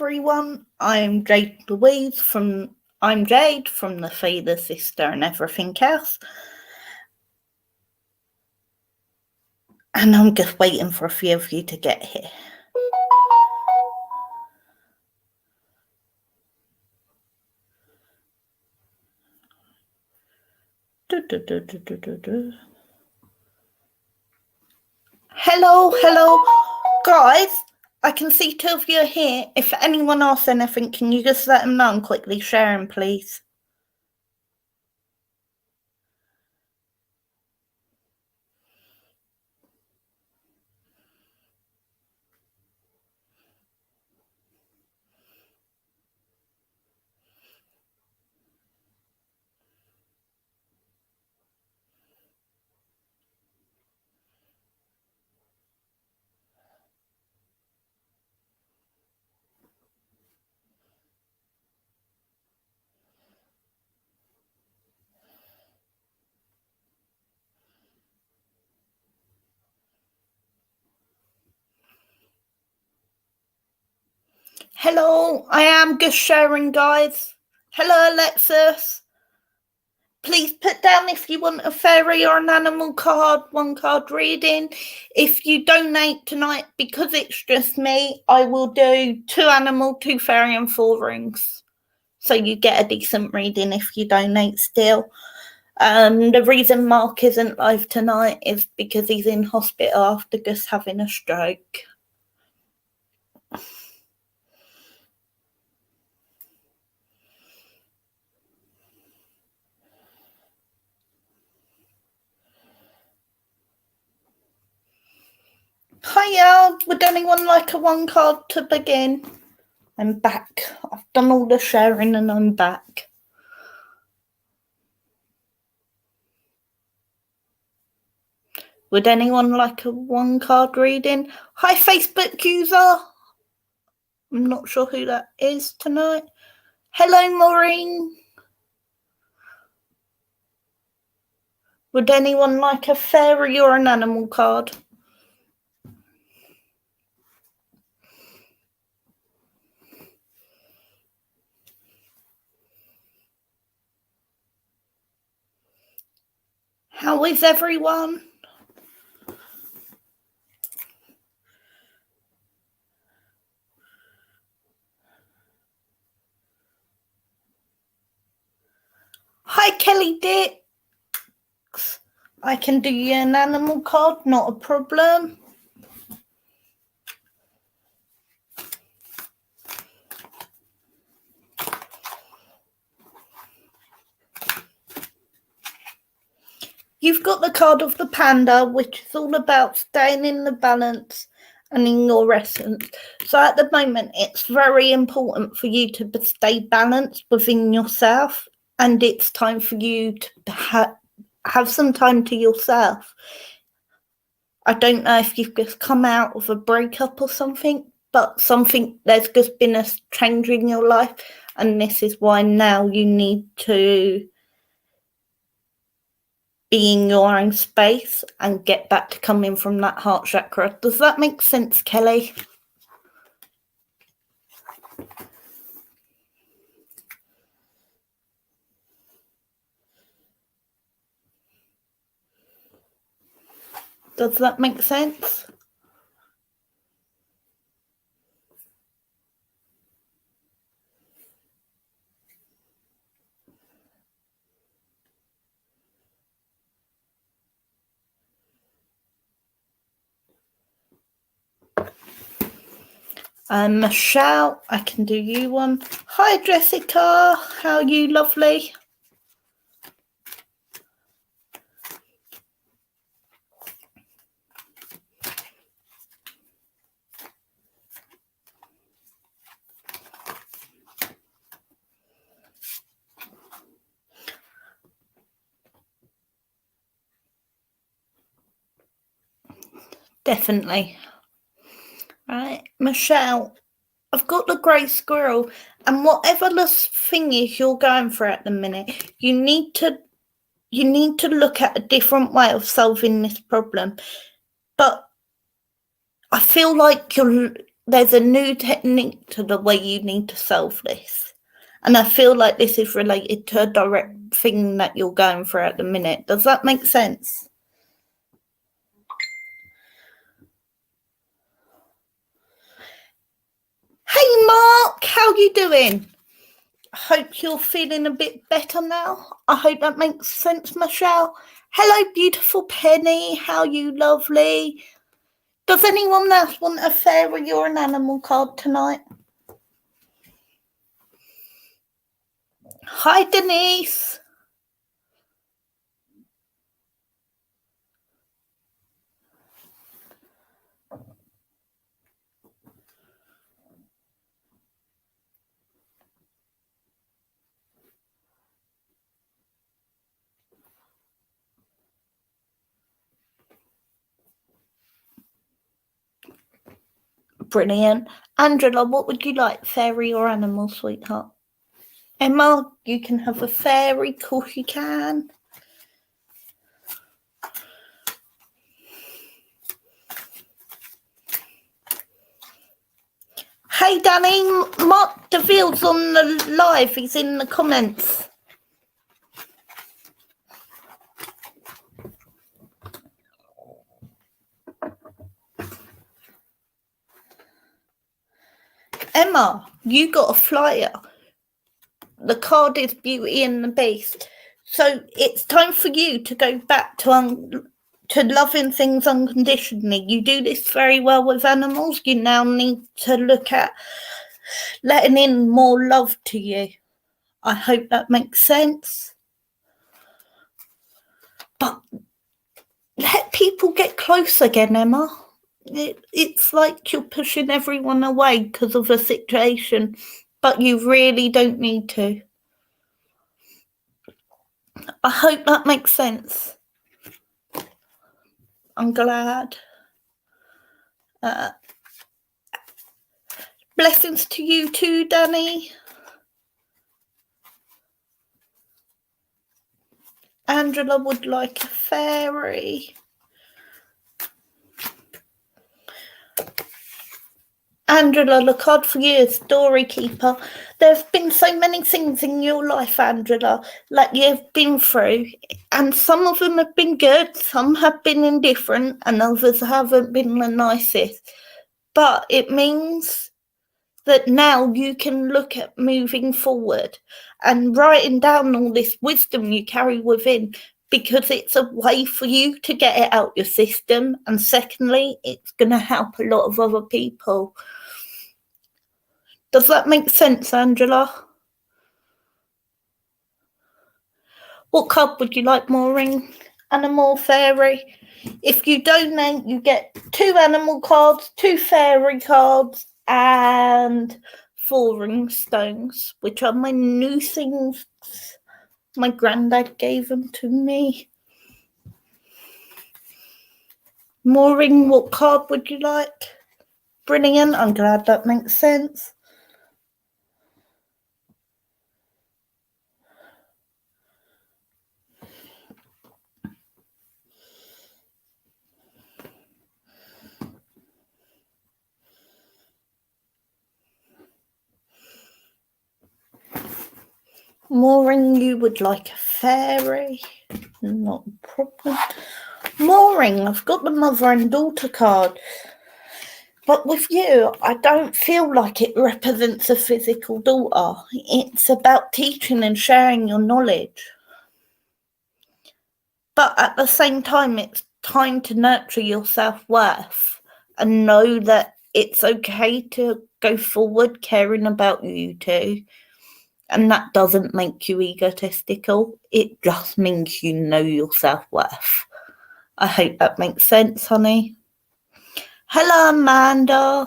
everyone. I'm Jade from the Feather Sister and everything else. And I'm just waiting for a few of you to get here. Hello, guys. I can see two of you are here. If anyone asks anything, can you just let them know and quickly share them, please? Hello, I am just sharing, guys. Hello, Alexis. Please put down if you want a fairy or an animal card, one card reading. If you donate tonight, because it's just me, I will do 2 animal, 2 fairy and 4 rings. So you get a decent reading if you donate still. The reason Mark isn't live tonight is because he's in hospital after just having a stroke. Hiya, would anyone like a 1 card to begin? I'm back. I've done all the sharing and I'm back. Would anyone like a 1 card reading? Hi, Facebook user. I'm not sure who that is tonight. Hello, Maureen. Would anyone like a fairy or an animal card? How is everyone? Hi, Kelly Dix. I can do you an animal card, not a problem. You've got the card of the panda, which is all about staying in the balance and in your essence. So at the moment, it's very important for you to stay balanced within yourself, and it's time for you to have some time to yourself. I don't know if you've just come out of a breakup or something, but there's just been a change in your life, and this is why now you need to be in your own space and get back to coming from that heart chakra. Does that make sense, Kelly? Does that make sense? Michelle, I can do you one. Hi, Jessica. How are you, lovely? Definitely. Right, Michelle, I've got the grey squirrel, and whatever the thing is you're going for at the minute, you need to look at a different way of solving this problem. But I feel like there's a new technique to the way you need to solve this. And I feel like this is related to a direct thing that you're going through at the minute. Does that make sense? Hey Mark, how you doing? I hope you're feeling a bit better now. I hope that makes sense, Michelle. Hello, beautiful Penny. How you lovely? Does anyone else want a fairy or an animal card tonight? Hi, Denise. Brilliant. Angela, what would you like, fairy or animal, sweetheart? Emma, you can have a fairy, of course you can. Hey Danny, Mark DeVille's on the live, he's in the comments. Emma, you got a flyer. The card is Beauty and the Beast. So it's time for you to go back to loving things unconditionally. You do this very well with animals. You now need to look at letting in more love to you. I hope that makes sense. But let people get close again, Emma. It's like you're pushing everyone away because of a situation, but you really don't need to. I hope that makes sense. I'm glad. Blessings to you too, Danny. Angela would like a fairy. Angela, the card for you is Story Keeper. There's been so many things in your life, Angela, that you've been through, and some of them have been good, some have been indifferent, and others haven't been the nicest. But it means that now you can look at moving forward and writing down all this wisdom you carry within, because it's a way for you to get it out your system, and secondly, it's going to help a lot of other people. Does that make sense, Angela? What card would you like, Maureen? Animal, fairy? If you donate, you get 2 animal cards, 2 fairy cards, and 4 ring stones, which are my new things. My granddad gave them to me. Maureen, what card would you like? Brilliant. I'm glad that makes sense. Maureen, you would like a fairy? Not a problem. Maureen, I've got the mother and daughter card. But with you, I don't feel like it represents a physical daughter. It's about teaching and sharing your knowledge. But at the same time, it's time to nurture your self-worth and know that it's okay to go forward caring about you too. And that doesn't make you egotistical. It just means you know your self-worth. I hope that makes sense, honey. Hello, Amanda.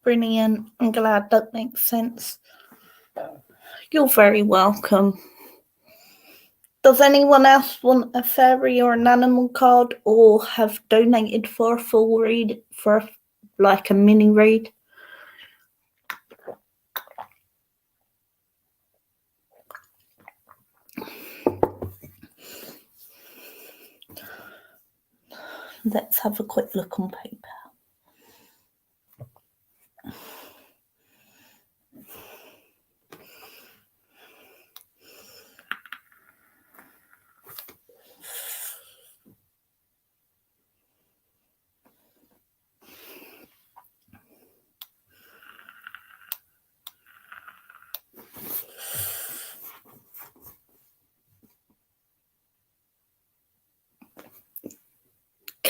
Brilliant. I'm glad that makes sense. You're very welcome. Does anyone else want a fairy or an animal card, or have donated for a full read, for like a mini read? Let's have a quick look on paper.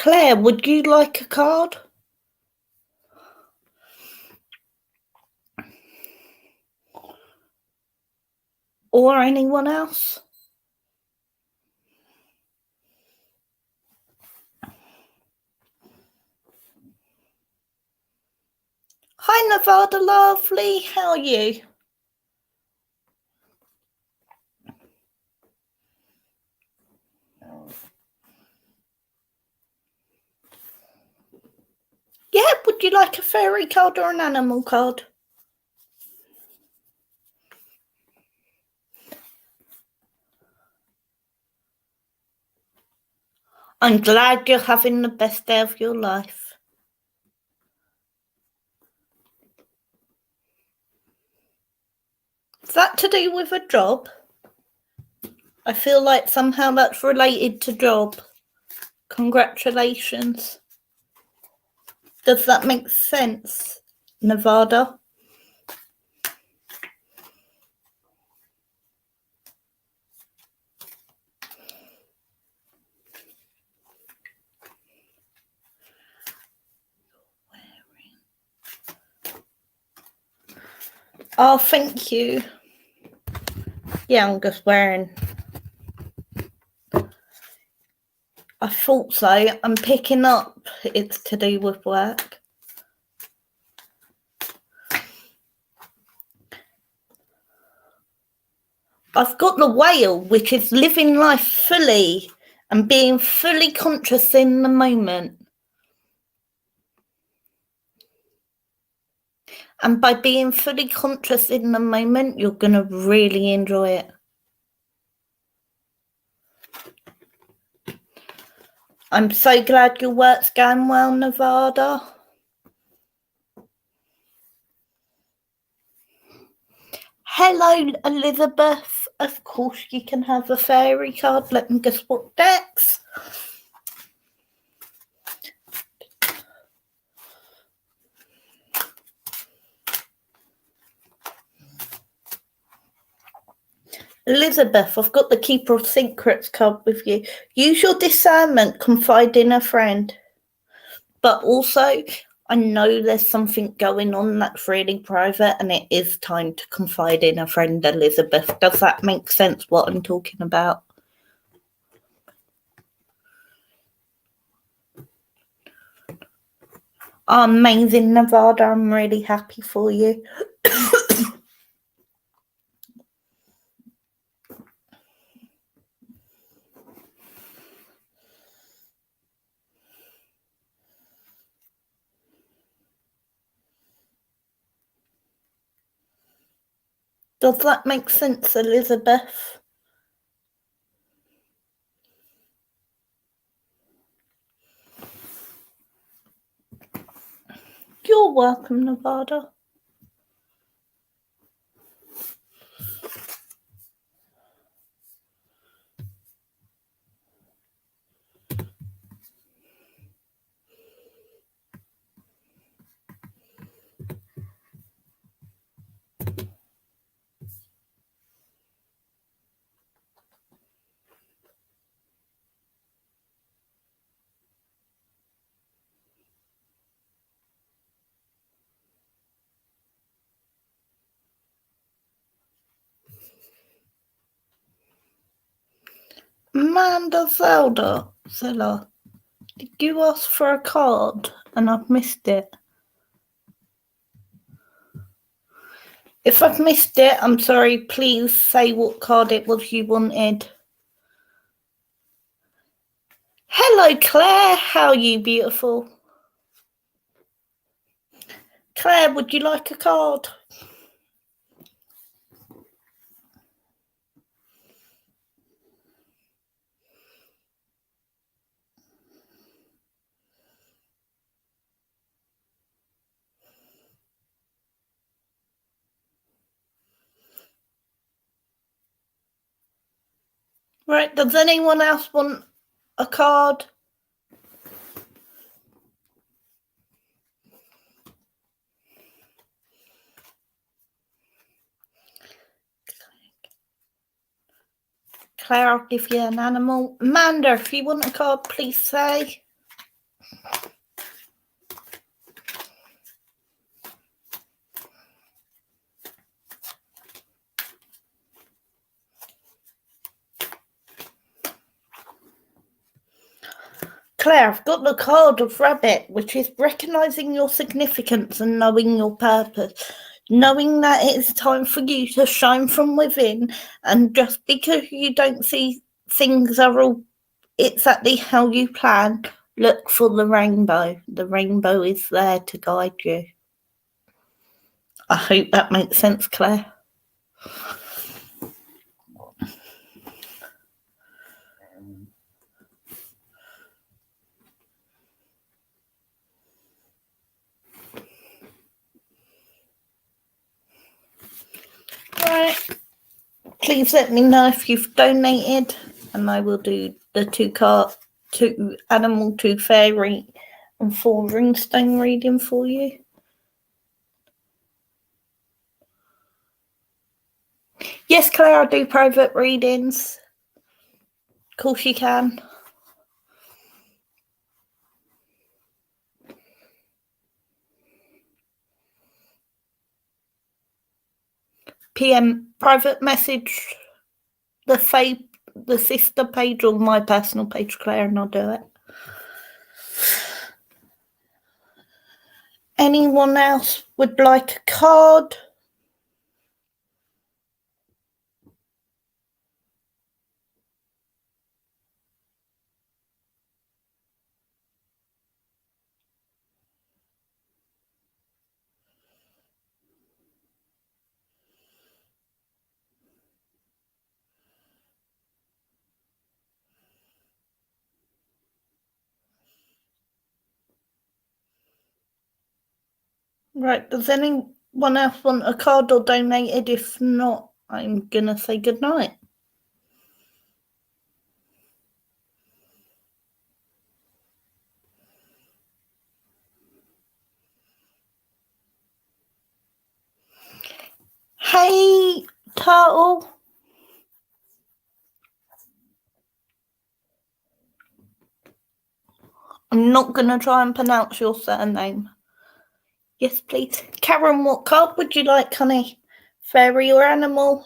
Claire, would you like a card? Or anyone else? Hi, Nevada lovely. How are you? Yeah, would you like a fairy card or an animal card? I'm glad you're having the best day of your life. Is that to do with a job? I feel like somehow that's related to job. Congratulations. Does that make sense, Nevada? Oh, thank you. Yeah, I'm just wearing. I thought so. I'm picking up it's to do with work. I've got the whale, which is living life fully and being fully conscious in the moment. And by being fully conscious in the moment, you're going to really enjoy it. I'm so glad your work's going well, Nevada. Hello, Elizabeth. Of course you can have a fairy card. Let me just swap decks. Elizabeth, I've got the Keeper of Secrets card with you. Use your discernment, confide in a friend. But also, I know there's something going on that's really private, and it is time to confide in a friend, Elizabeth. Does that make sense, what I'm talking about? Amazing, Nevada. I'm really happy for you. Does that make sense, Elizabeth? You're welcome, Nevada. Amanda Zella, did you ask for a card and I've missed it? If I've missed it, I'm sorry. Please say what card it was you wanted. Hello, Claire. How are you, beautiful? Claire, would you like a card? Right, does anyone else want a card? Claire, I'll give you an animal. Amanda, if you want a card, please say. Claire, I've got the card of Rabbit, which is recognising your significance and knowing your purpose. Knowing that it's time for you to shine from within, and just because you don't see things are all exactly how you plan, look for the rainbow. The rainbow is there to guide you. I hope that makes sense, Claire. Right. Please let me know if you've donated, and I will do the 2 animal, 2 fairy, and 4 runestone reading for you. Yes, Claire, I do private readings. Of course you can. PM, private message, the sister page or my personal page, Claire, and I'll do it. Anyone else would like a card? Right, does anyone else want a card or donated? If not, I'm gonna say goodnight. Hey, Turtle. I'm not gonna try and pronounce your surname. Yes, please. Karen, what card would you like, honey? Fairy or animal?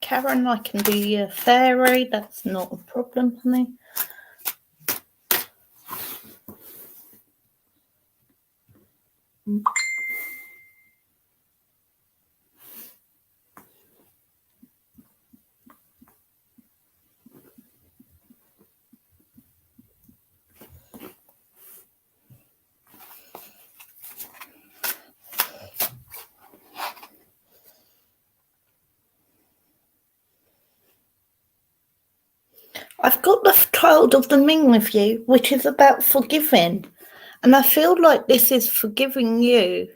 Karen, I can do your fairy. That's not a problem, honey. I've got the Child of the Ming with you, which is about forgiving. And I feel like this is forgiving you.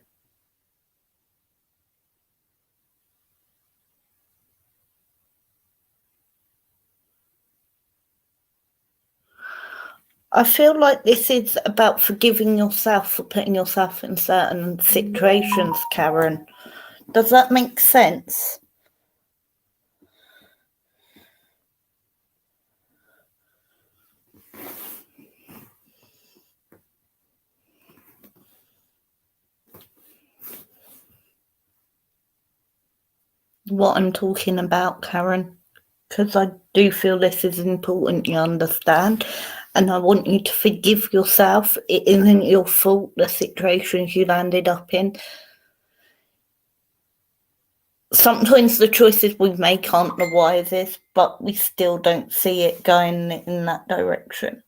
I feel like this is about forgiving yourself for putting yourself in certain situations, Karen. Does that make sense? What I'm talking about, Karen, because I do feel this is important you understand, and I want you to forgive yourself. It isn't your fault, the situations you landed up in. Sometimes the choices we make aren't the wisest, but we still don't see it going in that direction.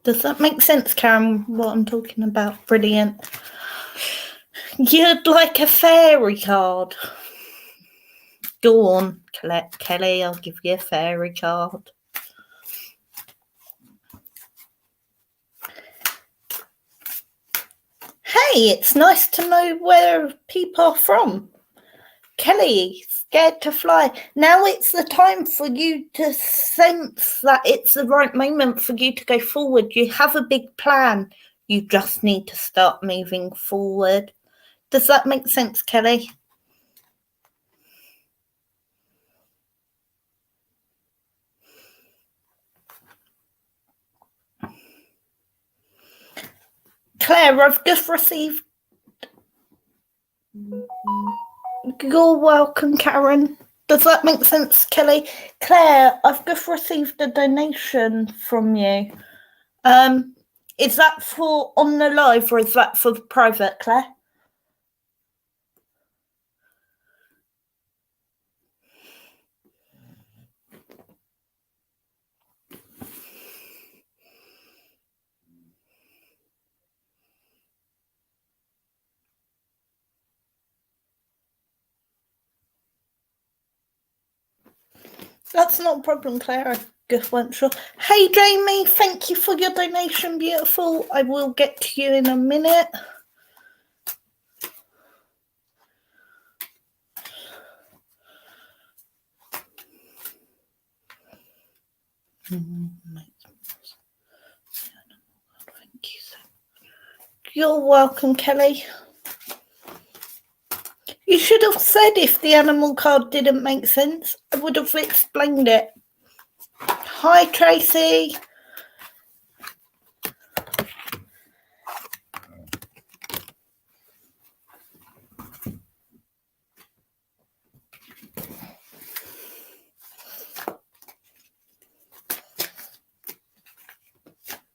Does that make sense, Karen, what I'm talking about? Brilliant. You'd like a fairy card. Go on, Kelly, I'll give you a fairy card. Hey, it's nice to know where people are from. Kelly, scared to fly. Now it's the time for you to sense that it's the right moment for you to go forward. You have a big plan. You just need to start moving forward. Does that make sense, Kelly? Claire, I've just received... You're welcome, Karen. Does that make sense, Kelly? Claire, I've just received a donation from you. Is that for on the live or is that for private, Claire? That's not a problem, Claire. I just weren't sure. Hey, Jamie, thank you for your donation, beautiful. I will get to you in a minute. Thank you so much. You're welcome, Kelly. You should have said if the animal card didn't make sense. I would have explained it. Hi, Tracy.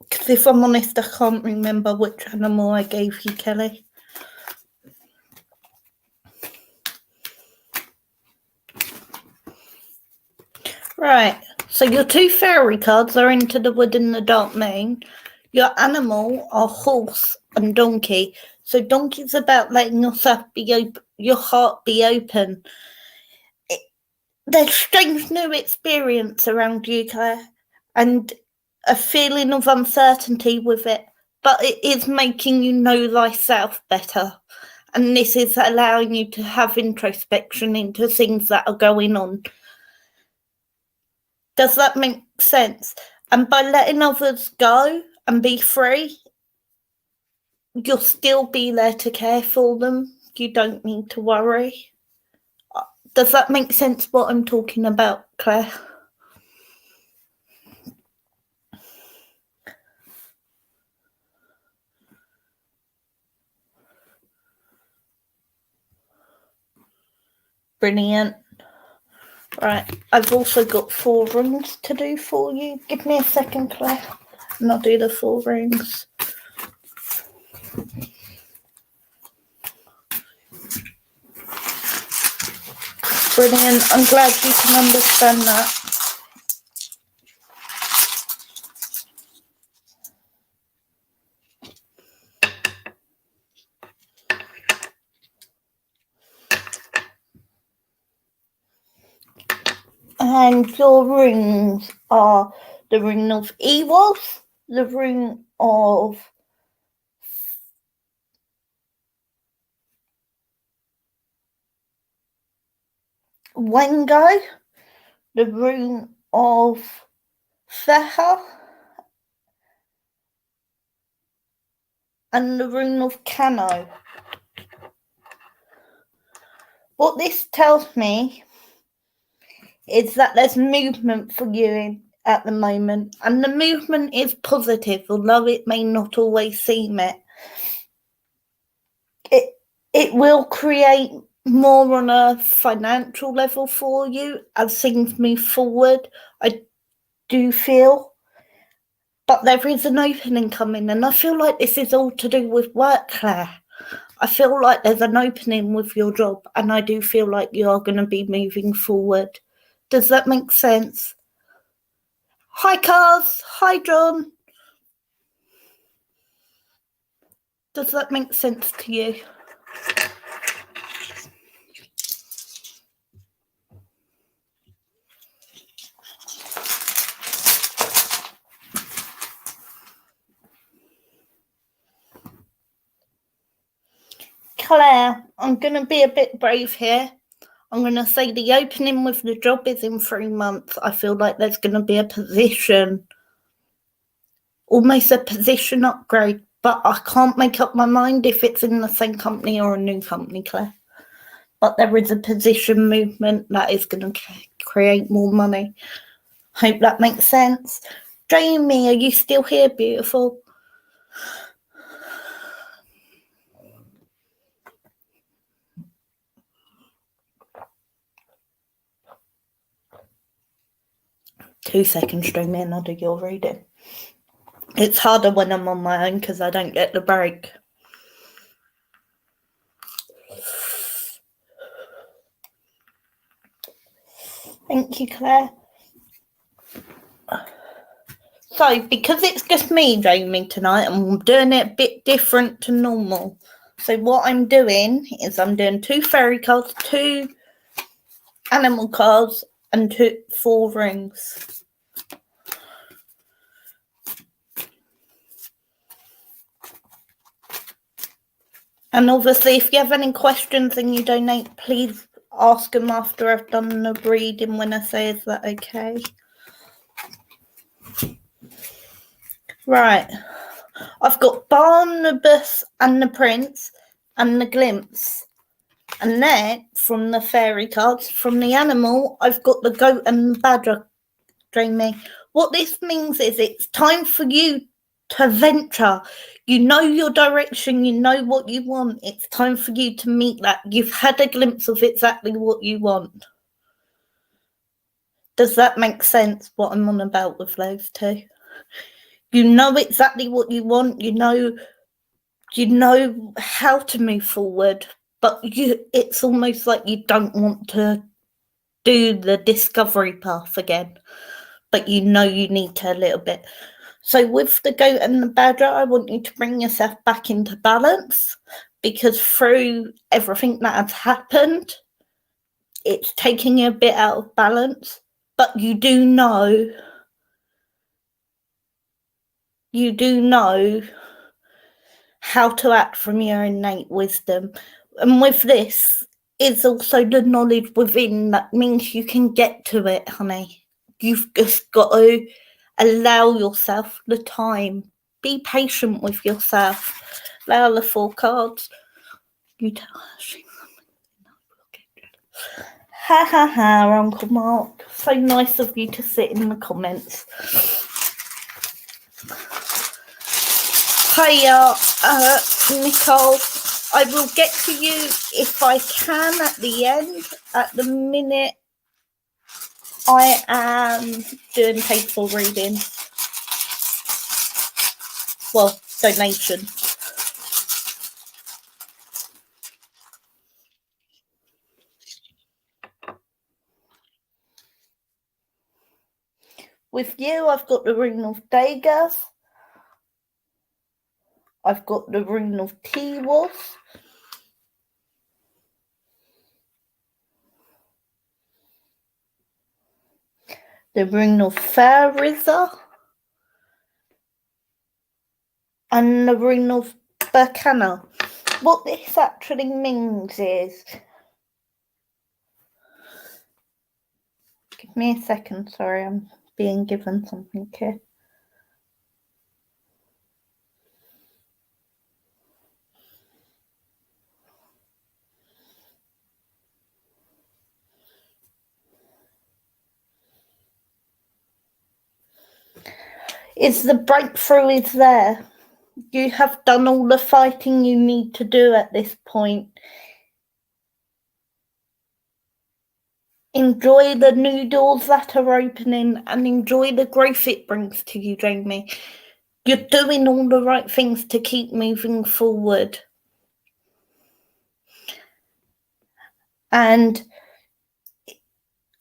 Because if I'm honest, I can't remember which animal I gave you, Kelly. Right, so your two fairy cards are Into the Wood and the Dark Moon. Your animal are horse and donkey. So donkey's about letting yourself be open, your heart be open. There's strange new experience around you, Claire, and a feeling of uncertainty with it, but it is making you know thyself better. And this is allowing you to have introspection into things that are going on. Does that make sense? And by letting others go and be free, you'll still be there to care for them. You don't need to worry. Does that make sense what I'm talking about, Claire? Brilliant. Right, I've also got 4 rings to do for you. Give me a second, Claire, and I'll do the 4 rings. Brilliant. I'm glad you can understand that. And your rings are the ring of Eros, the ring of Wengo, the rune of Feha, and the rune of Kano. What this tells me is that there's movement for you at the moment, and the movement is positive, although it may not always seem it. It will create more on a financial level for you as things move forward, I do feel. But there is an opening coming, and I feel like this is all to do with work, Claire. I feel like there's an opening with your job, and I do feel like you are going to be moving forward. Does that make sense? Hi, Cars. Hi, John. Does that make sense to you? Claire, I'm going to be a bit brave here. I'm going to say the opening with the job is in 3 months. I feel like there's going to be a position, almost a position upgrade, but I can't make up my mind if it's in the same company or a new company, Claire. But there is a position movement that is going to create more money. Hope that makes sense. Jamie, are you still here, beautiful? Two seconds, Jamie, and I'll do your reading. It's harder when I'm on my own because I don't get the break. Thank you, Claire. So, because it's just me, Jamie, tonight, I'm doing it a bit different to normal. So what I'm doing is I'm doing 2 fairy cards, 2 animal cards, and 4 rings. And obviously, if you have any questions and you donate, please ask them after I've done the reading when I say, is that okay? Right. I've got Barnabas and the Prince and the Glimpse. And then, from the fairy cards, from the animal, I've got the Goat and the Badger, Jamie. What this means is it's time for you to venture. You know your direction, you know what you want. It's time for you to meet that. You've had a glimpse of exactly what you want. Does that make sense, what I'm on about with those 2? You know exactly what you want. You know how to move forward, but it's almost like you don't want to do the discovery path again, but you know you need to a little bit. So with the Goat and the Badger, I want you to bring yourself back into balance, because through everything that has happened, it's taking you a bit out of balance, but you do know how to act from your innate wisdom. And with this is also the knowledge within that means you can get to it, honey. You've just got to allow yourself the time. Be patient with yourself. Allow the 4 cards. You tell her. Ha ha ha, Uncle Mark. So nice of you to sit in the comments. Hiya, Nicole. I will get to you if I can at the end. At the minute, I am doing painful reading. Well, donation. With you, I've got the Rune of Daggers. I've got the Rune of T-Wolf. The Rune of Fairiza. And the Rune of Berkana. What this actually means is Give me a second, sorry, I'm being given something here. The breakthrough is there. You have done all the fighting you need to do at this point. Enjoy the new doors that are opening and enjoy the growth it brings to you, Jamie. You're doing all the right things to keep moving forward. And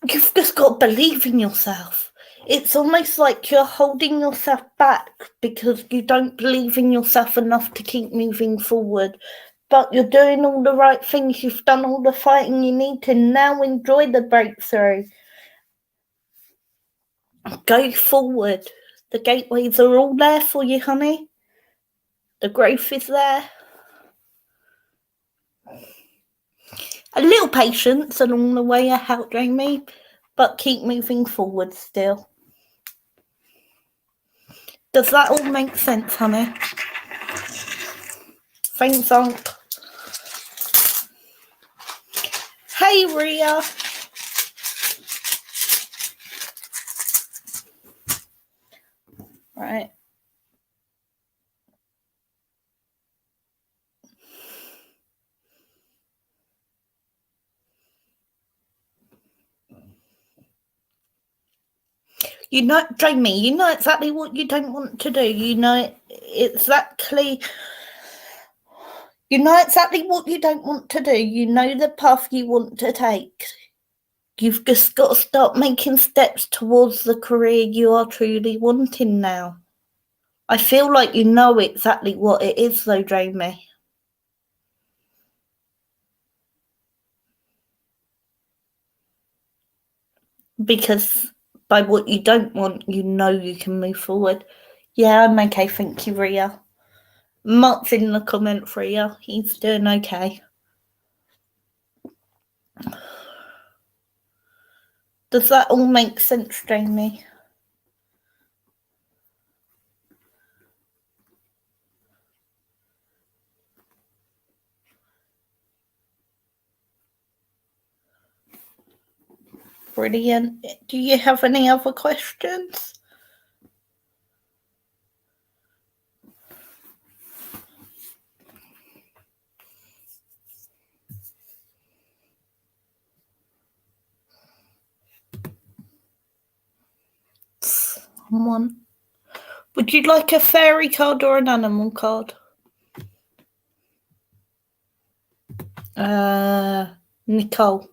you've just got to believe in yourself. It's almost like you're holding yourself back because you don't believe in yourself enough to keep moving forward. But you're doing all the right things. You've done all the fighting you need to. Now enjoy the breakthrough. Go forward. The gateways are all there for you, honey. The growth is there. A little patience along the way, out, Jamie, but keep moving forward still. Does that all make sense, honey? Thanks, Unc. Hey, Ria. Right. You know, Jamie, you know exactly what you don't want to do. You know exactly what you don't want to do. You know the path you want to take. You've just got to start making steps towards the career you are truly wanting now. I feel like you know exactly what it is, though, Jamie. Because by what you don't want, you know you can move forward. Yeah, I'm okay, thank you, Ria. Mark's in the comment for Ria. He's doing okay. Does that all make sense, Jamie? Brilliant. Do you have any other questions? Someone. Would you like a fairy card or an animal card? Nicole.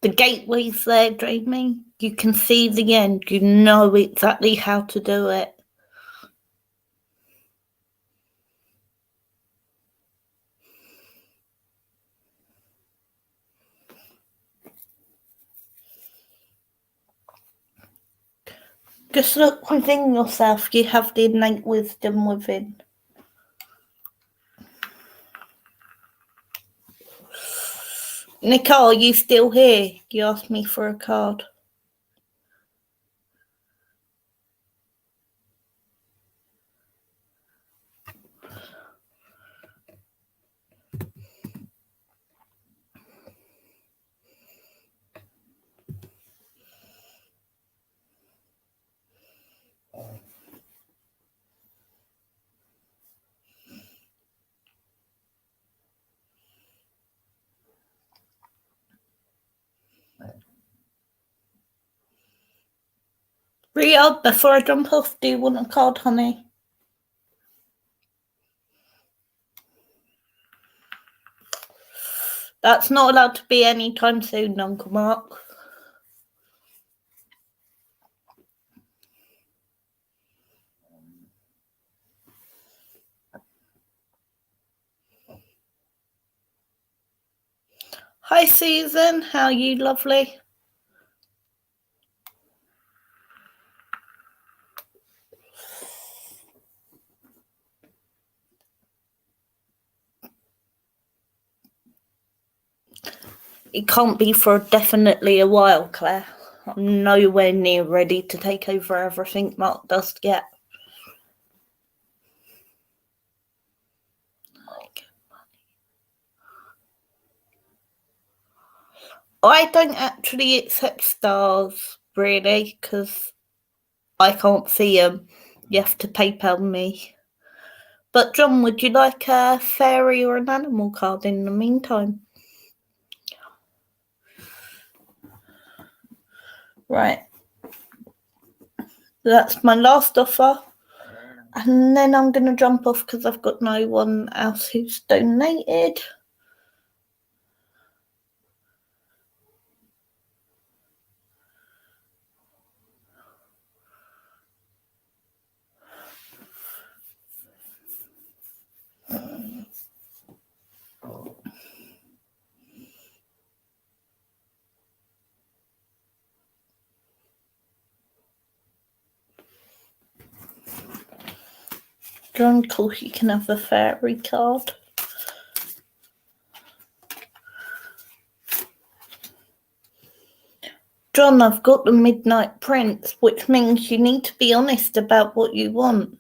The gateway's there, Jamie. You can see the end. You know exactly how to do it. Just look within yourself. You have the innate wisdom within. Nicole, are you still here? You asked me for a card. Ria, before I jump off, do you want a card, honey? That's not allowed to be anytime soon, Uncle Mark. Hi, Susan. How are you, lovely? It can't be for definitely a while, Claire. I'm nowhere near ready to take over everything Mark does yet. I don't actually accept stars, really, because I can't see them. You have to PayPal me. But John, would you like a fairy or an animal card in the meantime? Right. That's my last offer. And then I'm going to jump off because I've got no one else who's donated. John, of course, you can have a fairy card. John, I've got the Midnight Prince, which means you need to be honest about what you want.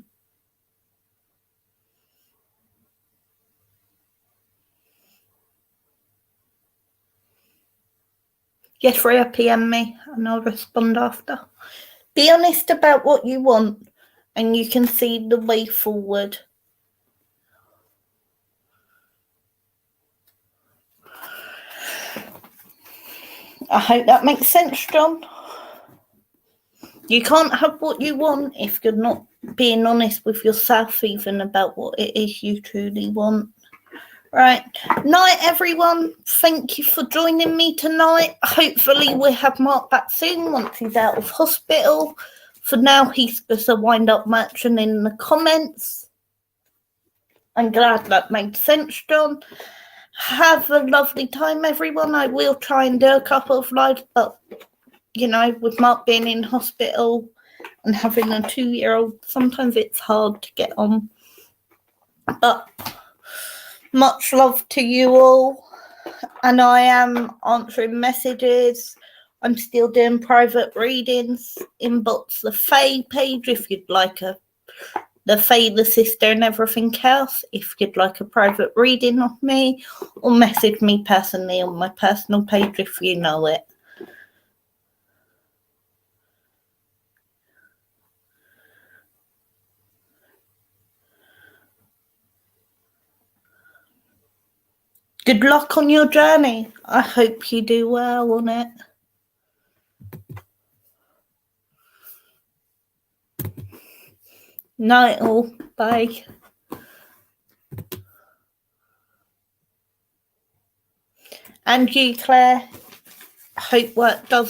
Yes, Rhea, PM me and I'll respond after. Be honest about what you want and you can see the way forward. I hope that makes sense, John. You can't have what you want if you're not being honest with yourself even about what it is you truly want. Right. Night, everyone. Thank you for joining me tonight. Hopefully we'll have Mark back soon once he's out of hospital. For now, he's just a wind-up merchant in the comments. I'm glad that made sense, John. Have a lovely time, everyone. I will try and do a couple of lives, but, you know, with Mark being in hospital and having a 2-year-old, sometimes it's hard to get on. But much love to you all. And I am answering messages. I'm still doing private readings. Inbox the Faye page if you'd like the Faye, the sister and everything else. If you'd like a private reading of me, or message me personally on my personal page if you know it. Good luck on your journey. I hope you do well on it. Night all. Bye. And you, Claire. Hope work does